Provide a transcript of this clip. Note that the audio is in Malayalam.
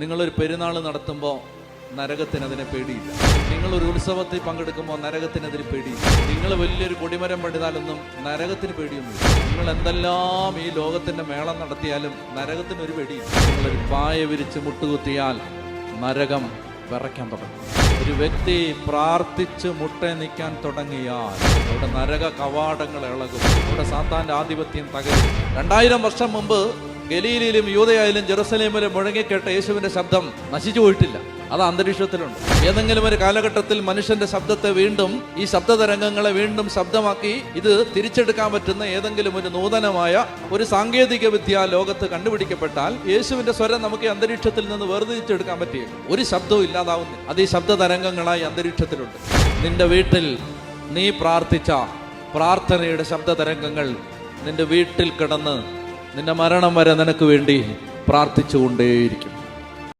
നിങ്ങളൊരു പെരുന്നാൾ നടത്തുമ്പോൾ നരകത്തിന് അതിനെ പേടിയില്ല. നിങ്ങളൊരു ഉത്സവത്തിൽ പങ്കെടുക്കുമ്പോൾ നരകത്തിന് അതിന് പേടിയില്ല. നിങ്ങൾ വലിയൊരു കൊടിമരം പണിതാലൊന്നും നരകത്തിന് പേടിയൊന്നുമില്ല. നിങ്ങൾ എന്തെല്ലാം ഈ ലോകത്തിന്റെ മേളം നടത്തിയാലും നരകത്തിന് ഒരു പേടിയില്ല. നിങ്ങളൊരു പായ വിരിച്ച് മുട്ടുകുത്തിയാൽ നരകം വിറയ്ക്കാൻ തുടങ്ങും. ഒരു വ്യക്തി പ്രാർത്ഥിച്ച് മുട്ട നിൽക്കാൻ തുടങ്ങിയാൽ അവിടെ നരക കവാടങ്ങൾ ഇളകും. അവിടെ സാത്താന്റെ ആധിപത്യം തകരും. 2000 വർഷം മുമ്പ് ഗലീലയിലും യൂദയായാലും ജെറുസലേമിലും മുഴങ്ങിക്കേട്ട യേശുവിന്റെ ശബ്ദം നശിച്ചു പോയിട്ടില്ല. അത് അന്തരീക്ഷത്തിലുണ്ട്. ഏതെങ്കിലും ഒരു കാലഘട്ടത്തിൽ മനുഷ്യന്റെ ശബ്ദത്തെ വീണ്ടും, ഈ ശബ്ദതരംഗങ്ങളെ വീണ്ടും ശബ്ദമാക്കി ഇത് തിരിച്ചെടുക്കാൻ പറ്റുന്ന ഏതെങ്കിലും ഒരു നൂതനമായ ഒരു സാങ്കേതിക വിദ്യ ലോകത്ത് കണ്ടുപിടിക്കപ്പെട്ടാൽ യേശുവിന്റെ സ്വരം നമുക്ക് ഈ അന്തരീക്ഷത്തിൽ നിന്ന് വേർതിരിച്ചെടുക്കാൻ പറ്റിയ ഒരു ശബ്ദവും ഇല്ലാതാവുന്നില്ല. അത് ഈ ശബ്ദതരംഗങ്ങളായി അന്തരീക്ഷത്തിലുണ്ട്. നിന്റെ വീട്ടിൽ നീ പ്രാർത്ഥിച്ച പ്രാർത്ഥനയുടെ ശബ്ദതരംഗങ്ങൾ നിന്റെ വീട്ടിൽ കിടന്ന് നിന്റെ മരണം വരെ നിനക്ക് വേണ്ടി പ്രാർത്ഥിച്ചുകൊണ്ടേയിരിക്കും.